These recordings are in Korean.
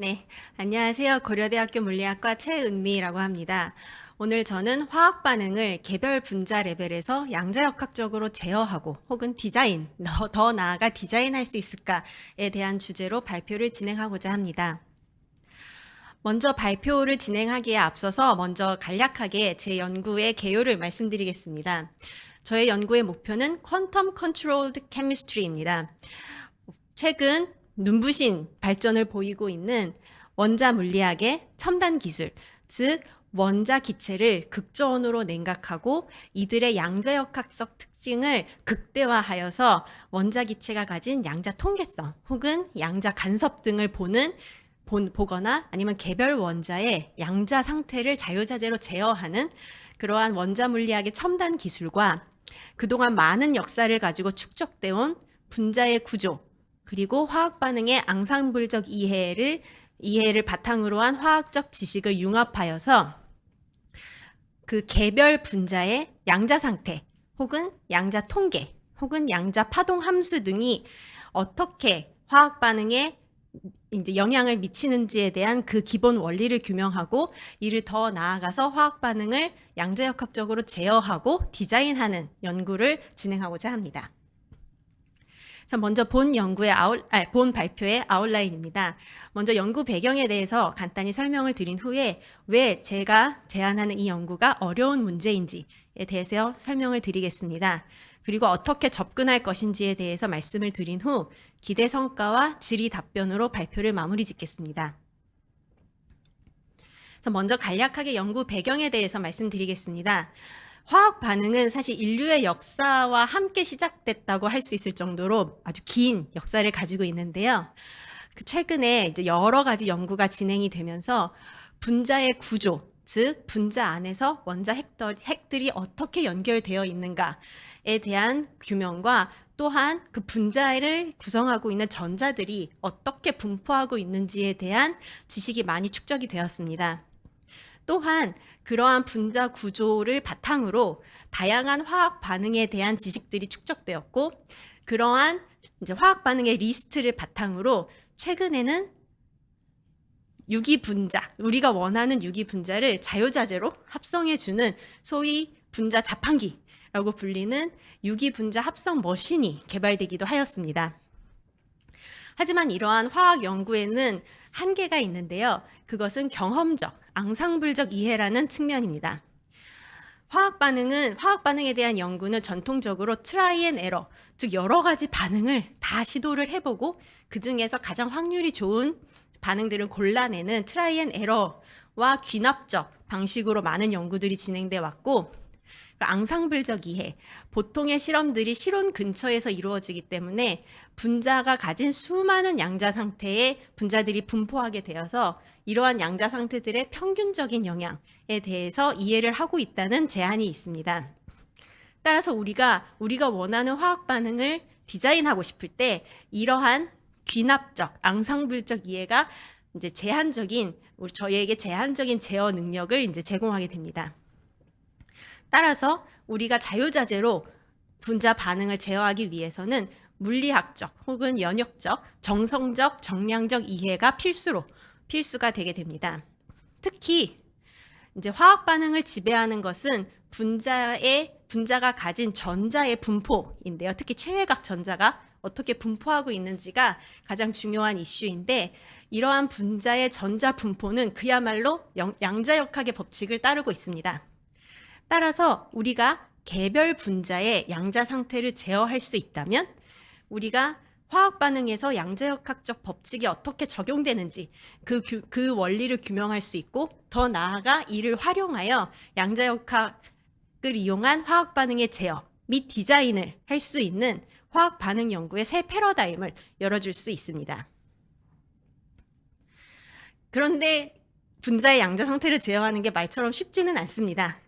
네, 안녕하세요. 고려대학교 물리학과 최은미라고 합니다. 오늘 저는 화학 반응을 개별 분자 레벨에서 양자역학적으로 제어하고 혹은 디자인, 더 나아가 디자인할 수 있을까에 대한 주제로 발표를 진행하고자 합니다. 먼저 발표를 진행하기에 앞서서 먼저 간략하게 제 연구의 개요를 말씀드리겠습니다. 저의 연구의 목표는 퀀텀 컨트롤드 케미스트리입니다. 최근 눈부신 발전을 보이고 있는 원자 물리학의 첨단 기술, 즉 원자 기체를 극저온으로 냉각하고 이들의 양자역학적 특징을 극대화하여서 원자 기체가 가진 양자 통계성 혹은 양자 간섭 등을 보거나 아니면 개별 원자의 양자 상태를 자유자재로 제어하는 그러한 원자 물리학의 첨단 기술과 그동안 많은 역사를 가지고 축적되어 온 분자의 구조, 그리고 화학 반응의 앙상블적 이해를 바탕으로 한 화학적 지식을 융합하여서 그 개별 분자의 양자 상태 혹은 양자 통계 혹은 양자 파동 함수 등이 어떻게 화학 반응에 이제 영향을 미치는지에 대한 그 기본 원리를 규명하고 이를 더 나아가서 화학 반응을 양자역학적으로 제어하고 디자인하는 연구를 진행하고자 합니다. 먼저 본 발표의 아웃라인입니다. 먼저 연구 배경에 대해서 간단히 설명을 드린 후에 왜 제가 제안하는 이 연구가 어려운 문제인지에 대해서 설명을 드리겠습니다. 그리고 어떻게 접근할 것인지에 대해서 말씀을 드린 후 기대 성과와 질의 답변으로 발표를 마무리 짓겠습니다. 먼저 간략하게 연구 배경에 대해서 말씀드리겠습니다. 화학 반응은 사실 인류의 역사와 함께 시작됐다고 할 수 있을 정도로 아주 긴 역사를 가지고 있는데요. 최근에 이제 여러 가지 연구가 진행이 되면서 분자의 구조, 즉 분자 안에서 원자 핵들이 어떻게 연결되어 있는가에 대한 규명과 또한 그 분자를 구성하고 있는 전자들이 어떻게 분포하고 있는지에 대한 지식이 많이 축적이 되었습니다. 또한 그러한 분자 구조를 바탕으로 다양한 화학 반응에 대한 지식들이 축적되었고 그러한 이제 화학 반응의 리스트를 바탕으로 최근에는 유기 분자, 우리가 원하는 유기 분자를 자유자재로 합성해주는 소위 분자 자판기라고 불리는 유기 분자 합성 머신이 개발되기도 하였습니다. 하지만 이러한 화학 연구에는 한계가 있는데요. 그것은 경험적, 앙상블적 이해라는 측면입니다. 화학 반응에 대한 연구는 전통적으로 트라이 앤 에러, 즉 여러 가지 반응을 다 시도를 해보고 그 중에서 가장 확률이 좋은 반응들을 골라내는 트라이 앤 에러와 귀납적 방식으로 많은 연구들이 진행돼 왔고 앙상블적 이해, 보통의 실험들이 실온 근처에서 이루어지기 때문에 분자가 가진 수많은 양자 상태의 분자들이 분포하게 되어서 이러한 양자 상태들의 평균적인 영향에 대해서 이해를 하고 있다는 제안이 있습니다. 따라서 우리가 원하는 화학 반응을 디자인하고 싶을 때 이러한 귀납적, 앙상블적 이해가 이제 저희에게 제한적인 제어 능력을 이제 제공하게 됩니다. 따라서 우리가 자유자재로 분자 반응을 제어하기 위해서는 물리학적 혹은 연역적, 정성적, 정량적 이해가 필수가 되게 됩니다. 특히 이제 화학 반응을 지배하는 것은 분자가 가진 전자의 분포인데요. 특히 최외각 전자가 어떻게 분포하고 있는지가 가장 중요한 이슈인데 이러한 분자의 전자 분포는 그야말로 양자역학의 법칙을 따르고 있습니다. 따라서 우리가 개별 분자의 양자 상태를 제어할 수 있다면 우리가 화학 반응에서 양자역학적 법칙이 어떻게 적용되는지 그 원리를 규명할 수 있고 더 나아가 이를 활용하여 양자역학을 이용한 화학 반응의 제어 및 디자인을 할 수 있는 화학 반응 연구의 새 패러다임을 열어줄 수 있습니다. 그런데 분자의 양자 상태를 제어하는 게 말처럼 쉽지는 않습니다.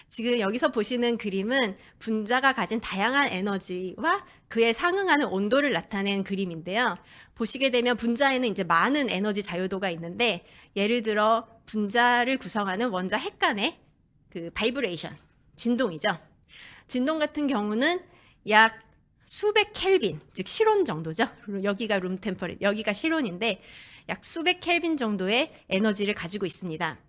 지금 여기서 보시는 그림은 분자가 가진 다양한 에너지와 그에 상응하는 온도를 나타낸 그림인데요. 보시게 되면 분자에는 이제 많은 에너지 자유도가 있는데 예를 들어 분자를 구성하는 원자 핵 간의 그 바이브레이션, 진동이죠. 진동 같은 경우는 약 수백 켈빈, 즉 실온 정도죠. 여기가 룸 템퍼레, 여기가 실온인데 약 수백 켈빈 정도의 에너지를 가지고 있습니다.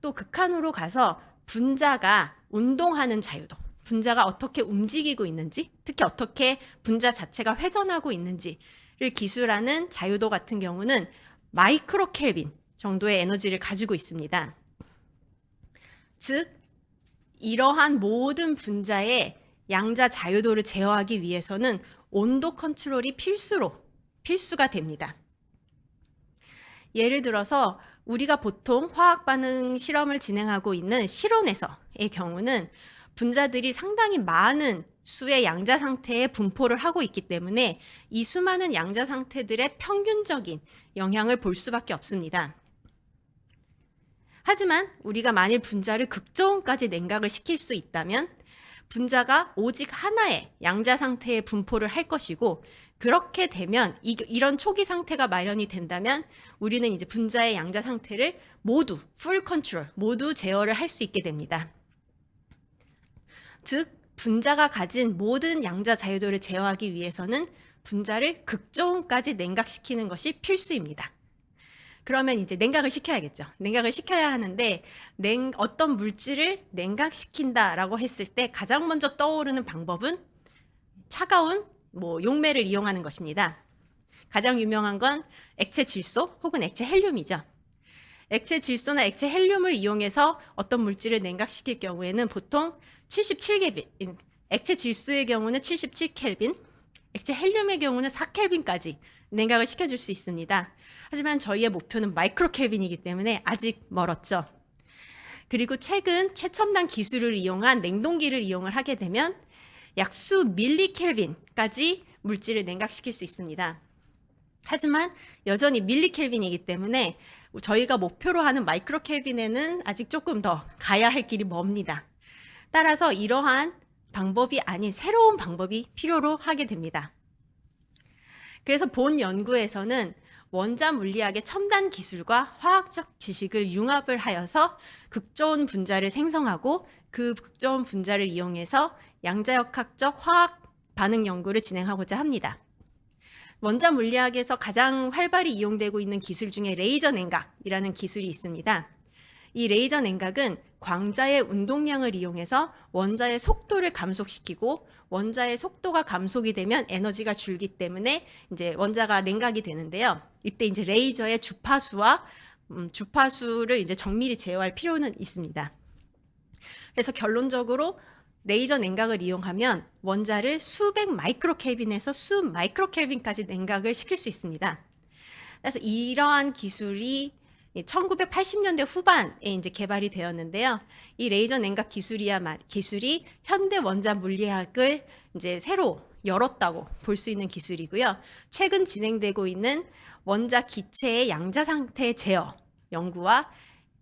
또 극한으로 가서 분자가 운동하는 자유도, 분자가 어떻게 움직이고 있는지, 특히 어떻게 분자 자체가 회전하고 있는지를 기술하는 자유도 같은 경우는 마이크로 켈빈 정도의 에너지를 가지고 있습니다. 즉, 이러한 모든 분자의 양자 자유도를 제어하기 위해서는 온도 컨트롤이 필수가 됩니다. 예를 들어서 우리가 보통 화학 반응 실험을 진행하고 있는 실온에서의 경우는 분자들이 상당히 많은 수의 양자 상태에 분포를 하고 있기 때문에 이 수많은 양자 상태들의 평균적인 영향을 볼 수밖에 없습니다. 하지만 우리가 만일 분자를 극저온까지 냉각을 시킬 수 있다면 분자가 오직 하나의 양자 상태에 분포를 할 것이고, 그렇게 되면 이런 초기 상태가 마련이 된다면 우리는 이제 분자의 양자 상태를 모두 풀 컨트롤, 모두 제어를 할 수 있게 됩니다. 즉, 분자가 가진 모든 양자 자유도를 제어하기 위해서는 분자를 극저온까지 냉각시키는 것이 필수입니다. 그러면 이제 냉각을 시켜야겠죠. 냉각을 시켜야 하는데 어떤 물질을 냉각시킨다라고 했을 때 가장 먼저 떠오르는 방법은 차가운 용매를 이용하는 것입니다. 가장 유명한 건 액체 질소 혹은 액체 헬륨이죠. 액체 질소나 액체 헬륨을 이용해서 어떤 물질을 냉각시킬 경우에는 보통 77켈빈, 액체 질소의 경우는 77켈빈, 액체 헬륨의 경우는 4켈빈까지 냉각을 시켜줄 수 있습니다. 하지만 저희의 목표는 마이크로 켈빈이기 때문에 아직 멀었죠. 그리고 최근 최첨단 기술을 이용한 냉동기를 이용을 하게 되면 약 수 밀리 켈빈까지 물질을 냉각시킬 수 있습니다. 하지만 여전히 밀리 켈빈이기 때문에 저희가 목표로 하는 마이크로 켈빈에는 아직 조금 더 가야 할 길이 멉니다. 따라서 이러한 방법이 아닌 새로운 방법이 필요로 하게 됩니다. 그래서 본 연구에서는 원자 물리학의 첨단 기술과 화학적 지식을 융합을 하여서 극저온 분자를 생성하고 그 극저온 분자를 이용해서 양자역학적 화학 반응 연구를 진행하고자 합니다. 원자 물리학에서 가장 활발히 이용되고 있는 기술 중에 레이저 냉각이라는 기술이 있습니다. 이 레이저 냉각은 광자의 운동량을 이용해서 원자의 속도를 감속시키고, 원자의 속도가 감속이 되면 에너지가 줄기 때문에 이제 원자가 냉각이 되는데요. 이때 이제 레이저의 주파수를 이제 정밀히 제어할 필요는 있습니다. 그래서 결론적으로 레이저 냉각을 이용하면 원자를 수백 마이크로 켈빈에서 수 마이크로 켈빈까지 냉각을 시킬 수 있습니다. 그래서 이러한 기술이 1980년대 후반에 이제 개발이 되었는데요. 이 레이저 냉각 기술이 현대 원자 물리학을 이제 새로 열었다고 볼 수 있는 기술이고요. 최근 진행되고 있는 원자 기체의 양자 상태 제어 연구와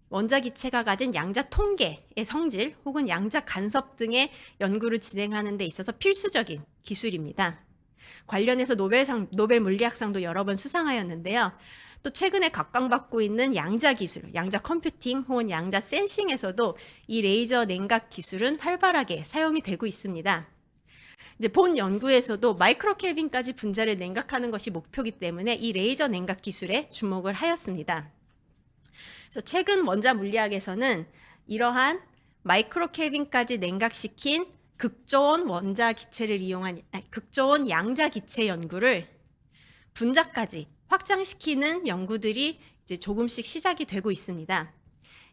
원자 기체가 가진 양자 통계의 성질 혹은 양자 간섭 등의 연구를 진행하는 데 있어서 필수적인 기술입니다. 관련해서 노벨 물리학상도 여러 번 수상하였는데요. 또 최근에 각광받고 있는 양자 기술, 양자 컴퓨팅 혹은 양자 센싱에서도 이 레이저 냉각 기술은 활발하게 사용이 되고 있습니다. 이제 본 연구에서도 마이크로 켈빈까지 분자를 냉각하는 것이 목표이기 때문에 이 레이저 냉각 기술에 주목을 하였습니다. 그래서 최근 원자 물리학에서는 이러한 마이크로 켈빈까지 냉각시킨 극저온 원자 기체를 이용한 극저온 양자 기체 연구를 분자까지 확장시키는 연구들이 이제 조금씩 시작이 되고 있습니다.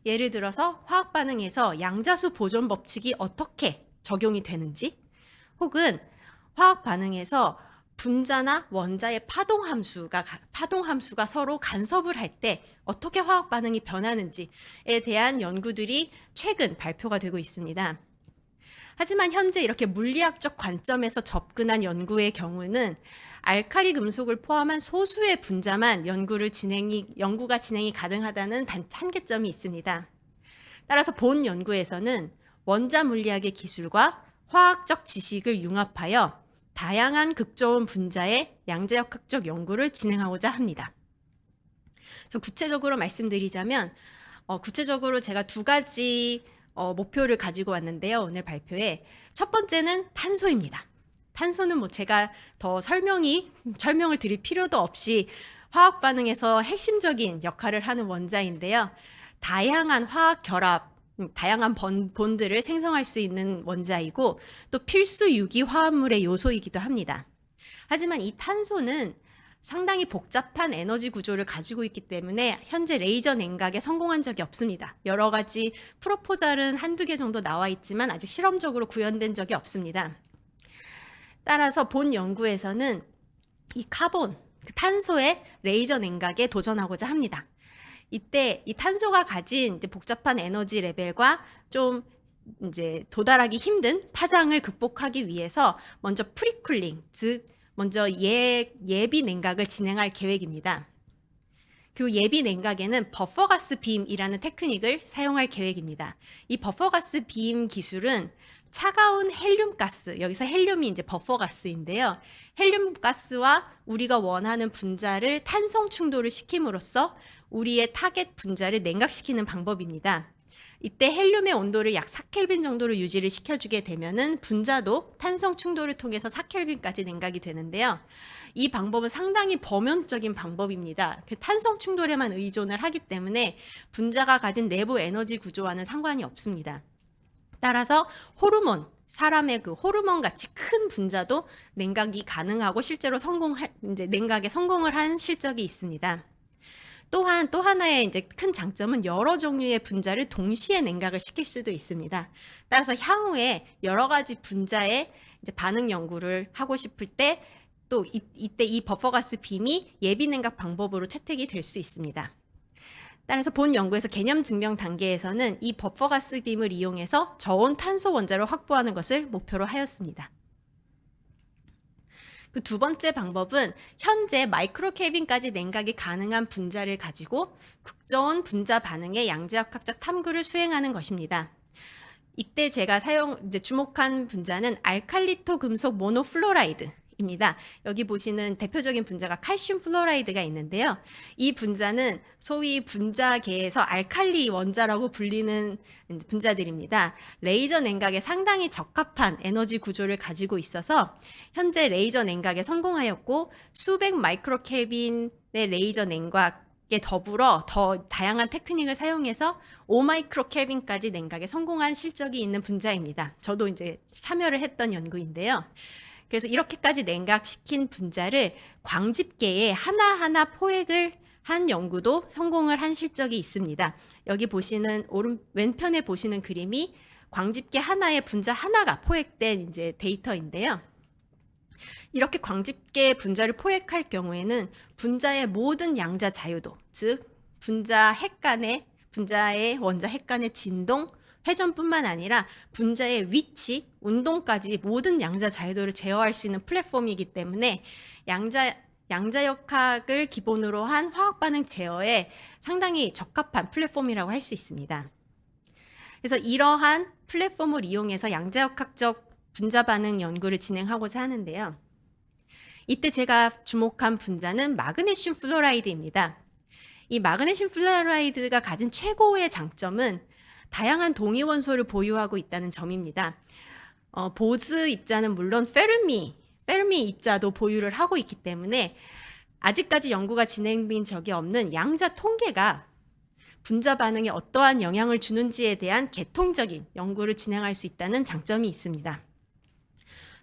예를 들어서 화학 반응에서 양자수 보존 법칙이 어떻게 적용이 되는지, 혹은 화학 반응에서 분자나 원자의 파동 함수가 서로 간섭을 할 때 어떻게 화학 반응이 변하는지에 대한 연구들이 최근 발표가 되고 있습니다. 하지만 현재 이렇게 물리학적 관점에서 접근한 연구의 경우는 알카리 금속을 포함한 소수의 분자만 연구가 진행이 가능하다는 한계점이 있습니다. 따라서 본 연구에서는 원자 물리학의 기술과 화학적 지식을 융합하여 다양한 극저온 분자의 양자역학적 연구를 진행하고자 합니다. 그래서 구체적으로 말씀드리자면, 구체적으로 제가 두 가지 목표를 가지고 왔는데요. 오늘 발표에 첫 번째는 탄소입니다. 탄소는 제가 더 설명을 드릴 필요도 없이 화학 반응에서 핵심적인 역할을 하는 원자인데요. 다양한 화학 결합, 다양한 본드를 생성할 수 있는 원자이고 또 필수 유기 화합물의 요소이기도 합니다. 하지만 이 탄소는 상당히 복잡한 에너지 구조를 가지고 있기 때문에 현재 레이저 냉각에 성공한 적이 없습니다. 여러 가지 프로포절은 한두 개 정도 나와 있지만 아직 실험적으로 구현된 적이 없습니다. 따라서 본 연구에서는 이 카본, 탄소의 레이저 냉각에 도전하고자 합니다. 이때 이 탄소가 가진 이제 복잡한 에너지 레벨과 좀 이제 도달하기 힘든 파장을 극복하기 위해서 먼저 프리쿨링, 즉 먼저 예비 냉각을 진행할 계획입니다. 그리고 예비 냉각에는 버퍼가스 빔이라는 테크닉을 사용할 계획입니다. 이 버퍼가스 빔 기술은 차가운 헬륨 가스, 여기서 헬륨이 이제 버퍼가스인데요. 헬륨 가스와 우리가 원하는 분자를 탄성 충돌을 시킴으로써 우리의 타겟 분자를 냉각시키는 방법입니다. 이때 헬륨의 온도를 약 4켈빈 정도로 유지를 시켜주게 되면은 분자도 탄성 충돌을 통해서 4켈빈까지 냉각이 되는데요. 이 방법은 상당히 범용적인 방법입니다. 탄성 충돌에만 의존을 하기 때문에 분자가 가진 내부 에너지 구조와는 상관이 없습니다. 따라서 호르몬, 사람의 그 호르몬 같이 큰 분자도 냉각이 가능하고 실제로 이제 냉각에 성공을 한 실적이 있습니다. 또한 또 하나의 이제 큰 장점은 여러 종류의 분자를 동시에 냉각을 시킬 수도 있습니다. 따라서 향후에 여러 가지 분자의 이제 반응 연구를 하고 싶을 때 또 이때 이 버퍼가스 빔이 예비 냉각 방법으로 채택이 될 수 있습니다. 따라서 본 연구에서 개념 증명 단계에서는 이 버퍼가스 빔을 이용해서 저온 탄소 원자를 확보하는 것을 목표로 하였습니다. 그 두 번째 방법은 현재 마이크로 켈빈까지 냉각이 가능한 분자를 가지고 극저온 분자 반응의 양자역학적 탐구를 수행하는 것입니다. 이때 제가 주목한 분자는 알칼리토 금속 모노플로라이드입니다. 여기 보시는 대표적인 분자가 칼슘 플로라이드가 있는데요. 이 분자는 소위 분자계에서 알칼리 원자라고 불리는 분자들입니다. 레이저 냉각에 상당히 적합한 에너지 구조를 가지고 있어서 현재 레이저 냉각에 성공하였고 수백 마이크로 켈빈의 레이저 냉각에 더불어 더 다양한 테크닉을 사용해서 5마이크로 켈빈까지 냉각에 성공한 실적이 있는 분자입니다. 저도 이제 참여를 했던 연구인데요. 그래서 이렇게까지 냉각시킨 분자를 광집계에 하나하나 포획을 한 연구도 성공을 한 실적이 있습니다. 여기 보시는 왼편에 보시는 그림이 광집계 하나에 분자 하나가 포획된 이제 데이터인데요. 이렇게 광집계 분자를 포획할 경우에는 분자의 모든 양자 자유도, 즉 분자의 원자 핵 간의 진동, 회전뿐만 아니라 분자의 위치, 운동까지 모든 양자 자유도를 제어할 수 있는 플랫폼이기 때문에 양자역학을 기본으로 한 화학 반응 제어에 상당히 적합한 플랫폼이라고 할 수 있습니다. 그래서 이러한 플랫폼을 이용해서 양자역학적 분자 반응 연구를 진행하고자 하는데요. 이때 제가 주목한 분자는 마그네슘 플로라이드입니다. 이 마그네슘 플로라이드가 가진 최고의 장점은 다양한 동위 원소를 보유하고 있다는 점입니다. 보즈 입자는 물론 페르미 입자도 보유를 하고 있기 때문에 아직까지 연구가 진행된 적이 없는 양자 통계가 분자 반응에 어떠한 영향을 주는지에 대한 개통적인 연구를 진행할 수 있다는 장점이 있습니다.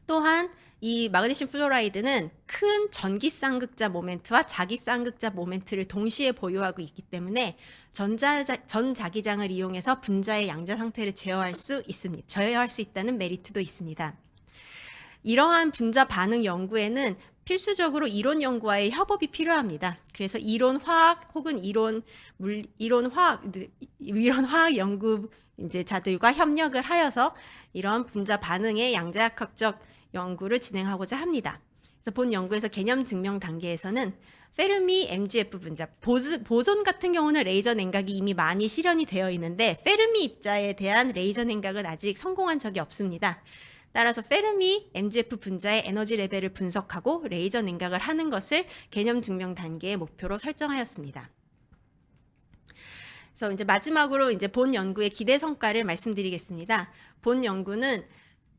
또한 이 마그네슘 플로라이드는 큰 전기 쌍극자 모멘트와 자기 쌍극자 모멘트를 동시에 보유하고 있기 때문에 전자기장을 이용해서 분자의 양자 상태를 제어할 수 있다는 메리트도 있습니다. 이러한 분자 반응 연구에는 필수적으로 이론 연구와의 협업이 필요합니다. 그래서 이론 화학 혹은 이론 화학 연구자들과 협력을 하여서 이런 분자 반응의 양자역학적 연구를 진행하고자 합니다. 그래서 본 연구에서 개념 증명 단계에서는 페르미 MgF 분자, 보존 같은 경우는 레이저 냉각이 이미 많이 실현이 되어 있는데 페르미 입자에 대한 레이저 냉각은 아직 성공한 적이 없습니다. 따라서 페르미 MgF 분자의 에너지 레벨을 분석하고 레이저 냉각을 하는 것을 개념 증명 단계의 목표로 설정하였습니다. 그래서 이제 마지막으로 이제 본 연구의 기대 성과를 말씀드리겠습니다. 본 연구는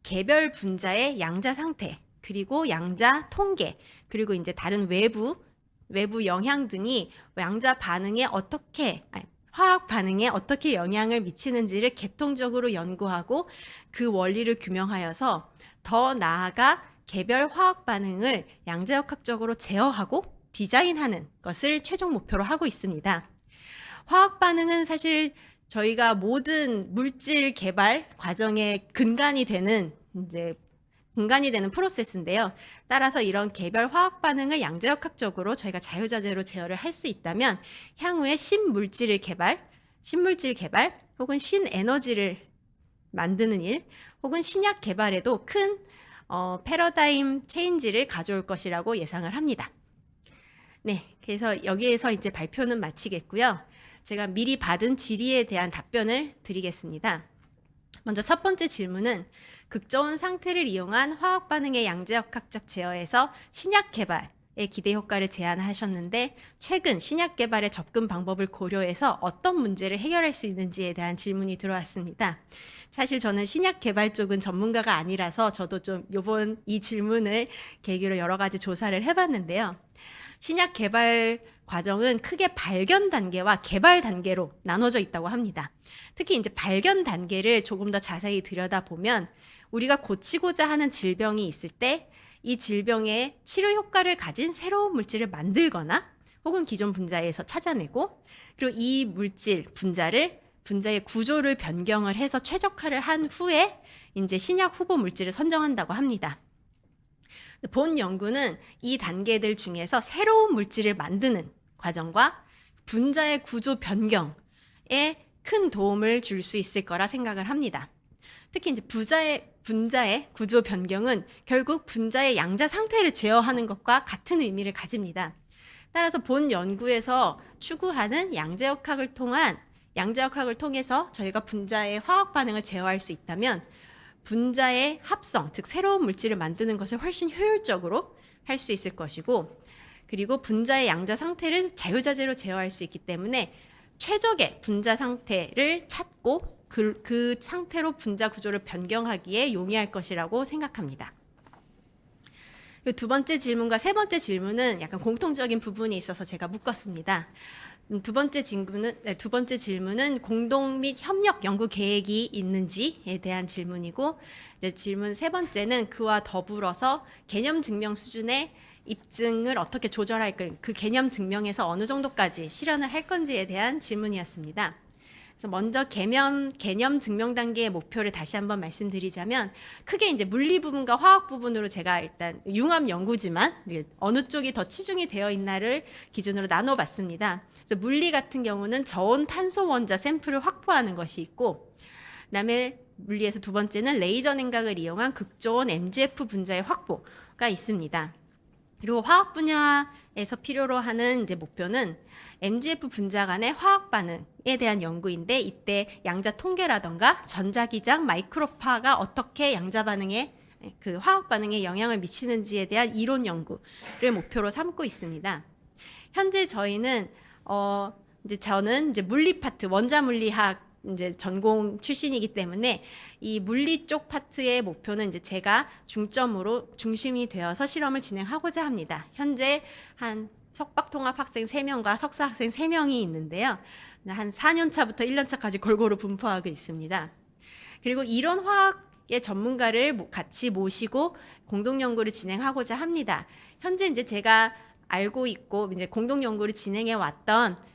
개별 분자의 양자 상태, 그리고 양자 통계, 그리고 이제 다른 외부 외부 영향 등이 양자 반응에 화학 반응에 어떻게 영향을 미치는지를 계통적으로 연구하고 그 원리를 규명하여서 더 나아가 개별 화학 반응을 양자역학적으로 제어하고 디자인하는 것을 최종 목표로 하고 있습니다. 화학 반응은 사실 저희가 모든 물질 개발 과정의 근간이 되는 프로세스인데요. 따라서 이런 개별 화학 반응을 양자역학적으로 저희가 자유자재로 제어를 할 수 있다면 향후에 신물질 개발 혹은 신에너지를 만드는 일 혹은 신약 개발에도 큰 패러다임 체인지를 가져올 것이라고 예상을 합니다. 네, 그래서 여기에서 이제 발표는 마치겠고요. 제가 미리 받은 질의에 대한 답변을 드리겠습니다. 먼저 첫 번째 질문은 극저온 상태를 이용한 화학 반응의 양자역학적 제어에서 신약 개발의 기대 효과를 제안하셨는데 최근 신약 개발의 접근 방법을 고려해서 어떤 문제를 해결할 수 있는지에 대한 질문이 들어왔습니다. 사실 저는 신약 개발 쪽은 전문가가 아니라서 저도 좀 이번 이 질문을 계기로 여러 가지 조사를 해봤는데요. 신약 개발 과정은 크게 발견 단계와 개발 단계로 나눠져 있다고 합니다. 특히 이제 발견 단계를 조금 더 자세히 들여다보면 우리가 고치고자 하는 질병이 있을 때 이 질병의 치료 효과를 가진 새로운 물질을 만들거나 혹은 기존 분자에서 찾아내고 그리고 이 물질, 분자의 구조를 변경을 해서 최적화를 한 후에 이제 신약 후보 물질을 선정한다고 합니다. 본 연구는 이 단계들 중에서 새로운 물질을 만드는 과정과 분자의 구조 변경에 큰 도움을 줄 수 있을 거라 생각을 합니다. 특히 이제 분자의 구조 변경은 결국 분자의 양자 상태를 제어하는 것과 같은 의미를 가집니다. 따라서 본 연구에서 추구하는 양자역학을 통해서 저희가 분자의 화학 반응을 제어할 수 있다면 분자의 합성, 즉 새로운 물질을 만드는 것을 훨씬 효율적으로 할 수 있을 것이고 그리고 분자의 양자 상태를 자유자재로 제어할 수 있기 때문에 최적의 분자 상태를 찾고 그 상태로 분자 구조를 변경하기에 용이할 것이라고 생각합니다. 두 번째 질문과 세 번째 질문은 약간 공통적인 부분이 있어서 제가 묶었습니다. 두 번째 질문은 공동 및 협력 연구 계획이 있는지에 대한 질문이고 질문 세 번째는 그와 더불어서 개념 증명 수준의 입증을 어떻게 조절할까, 그 개념 증명에서 어느 정도까지 실현을 할 건지에 대한 질문이었습니다. 그래서 먼저 개념 증명 단계의 목표를 다시 한번 말씀드리자면 크게 이제 물리 부분과 화학 부분으로 제가 일단 융합 연구지만 어느 쪽이 더 치중이 되어 있나를 기준으로 나눠봤습니다. 그래서 물리 같은 경우는 저온 탄소 원자 샘플을 확보하는 것이 있고 그다음에 물리에서 두 번째는 레이저 냉각을 이용한 극저온 MgF 분자의 확보가 있습니다. 그리고 화학 분야에서 필요로 하는 이제 목표는 MgF 분자 간의 화학 반응에 대한 연구인데 이때 양자 통계라던가 전자기장 마이크로파가 어떻게 양자 반응에 그 화학 반응에 영향을 미치는지에 대한 이론 연구를 목표로 삼고 있습니다. 현재 저희는 저는 이제 물리 파트 원자 물리학 이제 전공 출신이기 때문에 이 물리 쪽 파트의 목표는 이제 제가 중심이 되어서 실험을 진행하고자 합니다. 현재 한 석박통합 학생 3명과 석사 학생 3명이 있는데요. 한 4년 차부터 1년 차까지 골고루 분포하고 있습니다. 그리고 이론 화학의 전문가를 같이 모시고 공동 연구를 진행하고자 합니다. 현재 이제 제가 알고 있고 이제 공동 연구를 진행해 왔던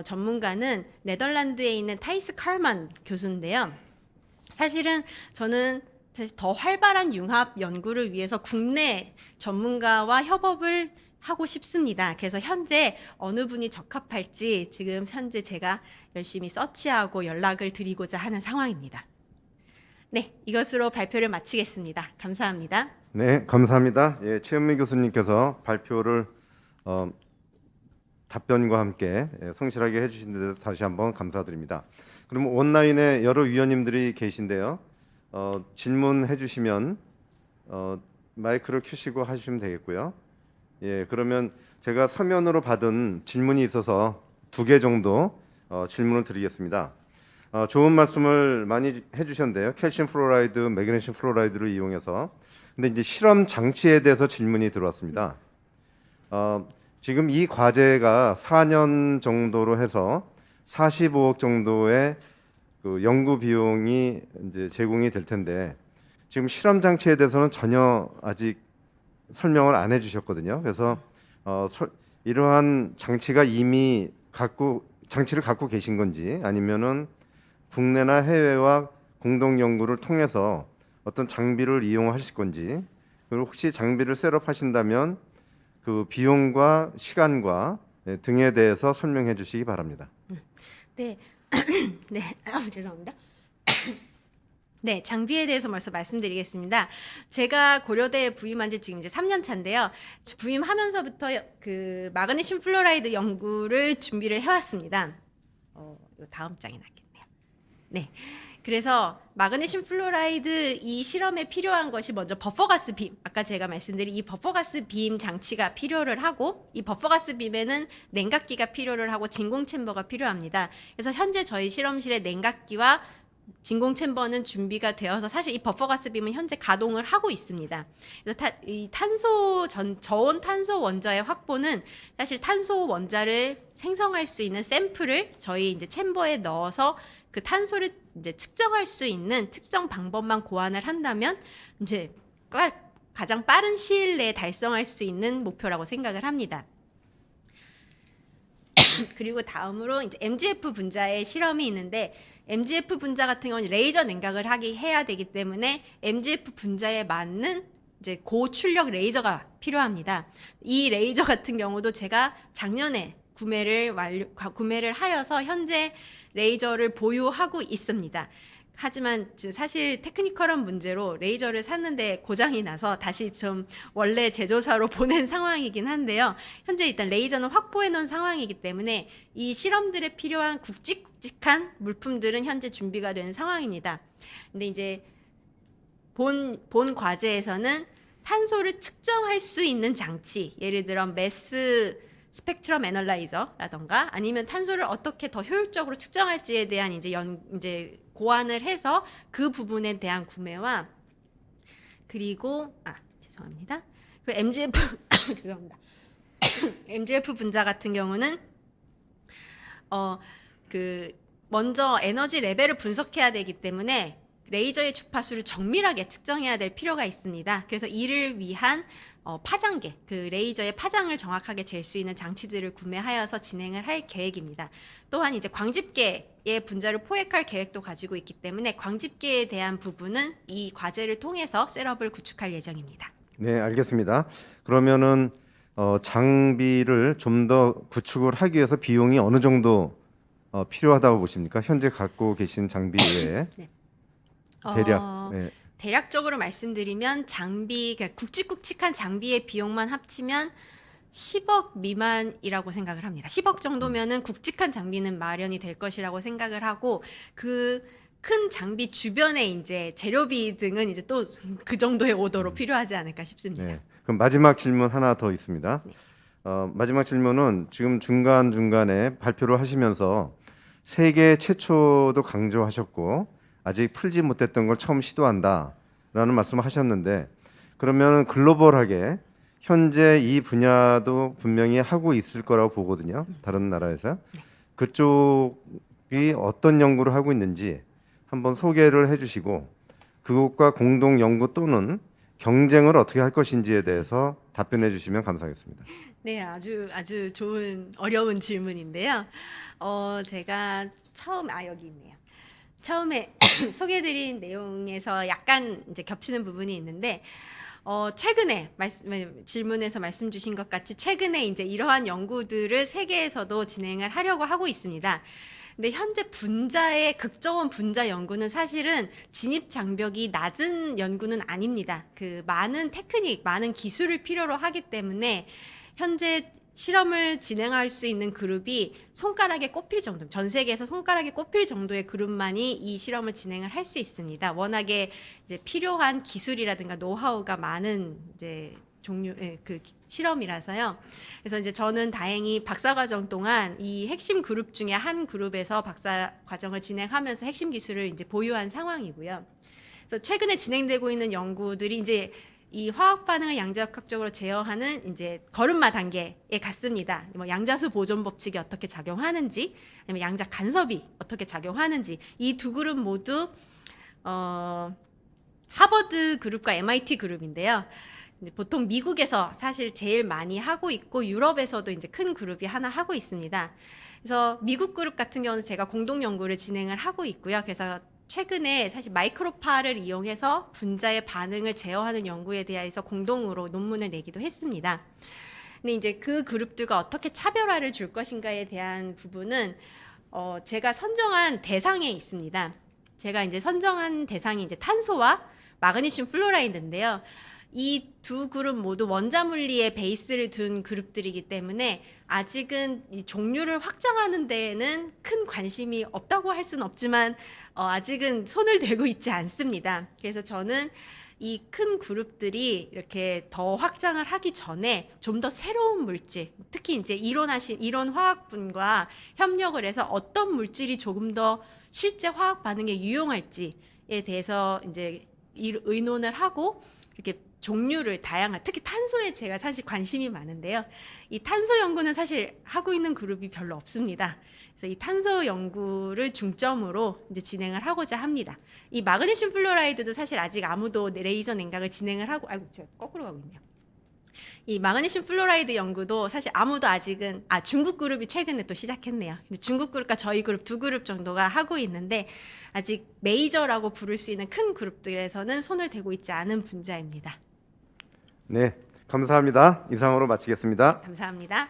전문가는 네덜란드에 있는 타이스 칼만 교수인데요. 사실은 저는 더 활발한 융합 연구를 위해서 국내 전문가와 협업을 하고 싶습니다. 그래서 현재 어느 분이 적합할지 지금 현재 제가 열심히 서치하고 연락을 드리고자 하는 상황입니다. 네, 이것으로 발표를 마치겠습니다. 감사합니다. 네, 감사합니다. 예, 최은미 교수님께서 발표를 답변과 함께 성실하게 해주신 데 대해서 다시 한번 감사드립니다. 그럼 온라인에 여러 위원님들이 계신데요. 질문해 주시면 마이크를 켜시고 하시면 되겠고요. 예, 그러면 제가 서면으로 받은 질문이 있어서 2개 정도 질문을 드리겠습니다. 좋은 말씀을 많이 해주셨는데요. 칼슘 플로라이드, 매그네슘 플로라이드를 이용해서. 근데 이제 실험 장치에 대해서 질문이 들어왔습니다. 지금 이 과제가 4년 정도로 해서 45억 정도의 그 연구 비용이 이제 제공이 될 텐데 지금 실험 장치에 대해서는 전혀 아직 설명을 안 해주셨거든요. 그래서 이러한 장치가 이미 장치를 갖고 계신 건지 아니면은 국내나 해외와 공동 연구를 통해서 어떤 장비를 이용하실 건지 그리고 혹시 장비를 셋업하신다면 그 비용과 시간과 등에 대해서 설명해 주시기 바랍니다. 네, 네, 죄송합니다. 네, 장비에 대해서 먼저 말씀드리겠습니다. 제가 고려대에 부임한 지 지금 이제 3년 차인데요. 부임하면서부터 그 마그네슘 플로라이드 연구를 준비를 해왔습니다. 이거 다음 장에 놨겠네요. 네. 그래서 마그네슘 플로라이드 이 실험에 필요한 것이 먼저 버퍼가스 빔, 아까 제가 말씀드린 이 버퍼가스 빔 장치가 필요를 하고 이 버퍼가스 빔에는 냉각기가 필요를 하고 진공 챔버가 필요합니다. 그래서 현재 저희 실험실에 냉각기와 진공 챔버는 준비가 되어서 사실 이 버퍼가스 빔은 현재 가동을 하고 있습니다. 그래서 이 저온 탄소 원자의 확보는 사실 탄소 원자를 생성할 수 있는 샘플을 저희 이제 챔버에 넣어서 그 탄소를 이제 측정할 수 있는 측정 방법만 고안을 한다면 이제 가장 빠른 시일 내에 달성할 수 있는 목표라고 생각을 합니다. 그리고 다음으로 이제 MGF 분자의 실험이 있는데 MGF 분자 같은 경우는 레이저 냉각을 해야 되기 때문에 MGF 분자에 맞는 이제 고출력 레이저가 필요합니다. 이 레이저 같은 경우도 제가 작년에 구매를 하여서 현재 레이저를 보유하고 있습니다. 하지만 사실 테크니컬한 문제로 레이저를 샀는데 고장이 나서 다시 좀 원래 제조사로 보낸 상황이긴 한데요. 현재 일단 레이저는 확보해 놓은 상황이기 때문에 이 실험들에 필요한 굵직굵직한 물품들은 현재 준비가 된 상황입니다. 근데 이제 본 과제에서는 탄소를 측정할 수 있는 장치, 예를 들어 매스 스펙트럼 애널라이저라던가 아니면 탄소를 어떻게 더 효율적으로 측정할지에 대한 이제 고안을 해서 그 부분에 대한 구매와 그리고 죄송합니다. 그리고 MGF 죄송합니다. MGF 분자 같은 경우는 먼저 에너지 레벨을 분석해야 되기 때문에 레이저의 주파수를 정밀하게 측정해야 될 필요가 있습니다. 그래서 이를 위한 파장계, 그 레이저의 파장을 정확하게 잴 수 있는 장치들을 구매하여서 진행을 할 계획입니다. 또한 이제 광집계의 분자를 포획할 계획도 가지고 있기 때문에 광집계에 대한 부분은 이 과제를 통해서 셋업을 구축할 예정입니다. 네, 알겠습니다. 그러면은 장비를 좀 더 구축을 하기 위해서 비용이 어느 정도 필요하다고 보십니까? 현재 갖고 계신 장비 외에 네. 대략. 네. 대략적으로 말씀드리면 그러니까 굵직굵직한 장비의 비용만 합치면 10억 미만이라고 생각을 합니다. 10억 정도면은 굵직한 장비는 마련이 될 것이라고 생각을 하고 그 큰 장비 주변에 이제 재료비 등은 이제 또 그 정도의 오더로 필요하지 않을까 싶습니다. 네. 그럼 마지막 질문 하나 더 있습니다. 네. 마지막 질문은 지금 중간중간에 발표를 하시면서 세계 최초도 강조하셨고 아직 풀지 못했던 걸 처음 시도한다라는 말씀을 하셨는데 그러면 글로벌하게 현재 이 분야도 분명히 하고 있을 거라고 보거든요. 다른 나라에서. 그쪽이 어떤 연구를 하고 있는지 한번 소개를 해주시고 그것과 공동 연구 또는 경쟁을 어떻게 할 것인지에 대해서 답변해 주시면 감사하겠습니다. 네, 아주 좋은 어려운 질문인데요. 제가 여기 있네요. 처음에 소개해드린 내용에서 약간 이제 겹치는 부분이 있는데 최근에 질문에서 말씀 주신 것 같이 최근에 이제 이러한 연구들을 세계에서도 진행을 하려고 하고 있습니다. 근데 현재 분자의 극저온 분자 연구는 사실은 진입 장벽이 낮은 연구는 아닙니다. 그 많은 테크닉, 많은 기술을 필요로 하기 때문에 현재 실험을 진행할 수 있는 그룹이 손가락에 꼽힐 정도, 전 세계에서 손가락에 꼽힐 정도의 그룹만이 이 실험을 진행을 할 수 있습니다. 워낙에 이제 필요한 기술이라든가 노하우가 많은 이제 종류의 그 실험이라서요. 그래서 이제 저는 다행히 박사과정 동안 이 핵심 그룹 중에 한 그룹에서 박사과정을 진행하면서 핵심 기술을 이제 보유한 상황이고요. 그래서 최근에 진행되고 있는 연구들이 이제 이 화학 반응을 양자역학적으로 제어하는 이제 걸음마 단계에 갔습니다. 뭐 양자수 보존 법칙이 어떻게 작용하는지, 아니면 양자 간섭이 어떻게 작용하는지 이 두 그룹 모두 하버드 그룹과 MIT 그룹인데요. 보통 미국에서 사실 제일 많이 하고 있고 유럽에서도 이제 큰 그룹이 하나 하고 있습니다. 그래서 미국 그룹 같은 경우는 제가 공동 연구를 진행을 하고 있고요. 그래서 최근에 사실 마이크로파를 이용해서 분자의 반응을 제어하는 연구에 대해서 공동으로 논문을 내기도 했습니다. 근데 이제 그 그룹들과 어떻게 차별화를 줄 것인가에 대한 부분은 제가 선정한 대상에 있습니다. 제가 이제 선정한 대상이 이제 탄소와 마그네슘 플로라이드인데요. 이 두 그룹 모두 원자물리에 베이스를 둔 그룹들이기 때문에 아직은 이 종류를 확장하는 데에는 큰 관심이 없다고 할 수는 없지만 아직은 손을 대고 있지 않습니다. 그래서 저는 이 큰 그룹들이 이렇게 더 확장을 하기 전에 좀 더 새로운 물질, 특히 이제 이론 화학분과 협력을 해서 어떤 물질이 조금 더 실제 화학 반응에 유용할지에 대해서 이제 의논을 하고 이렇게 종류를 다양한, 특히 탄소에 제가 사실 관심이 많은데요. 이 탄소 연구는 사실 하고 있는 그룹이 별로 없습니다. 그래서 이 탄소 연구를 중점으로 이제 진행을 하고자 합니다. 이 마그네슘 플로라이드도 사실 아직 아무도 레이저 냉각을 진행을 하고, 아이고 제가 거꾸로 가고 있네요. 이 마그네슘 플로라이드 연구도 사실 아무도 아직은 중국 그룹이 최근에 또 시작했네요. 근데 중국 그룹과 저희 그룹 두 그룹 정도가 하고 있는데 아직 메이저라고 부를 수 있는 큰 그룹들에서는 손을 대고 있지 않은 분자입니다. 네, 감사합니다. 이상으로 마치겠습니다. 감사합니다.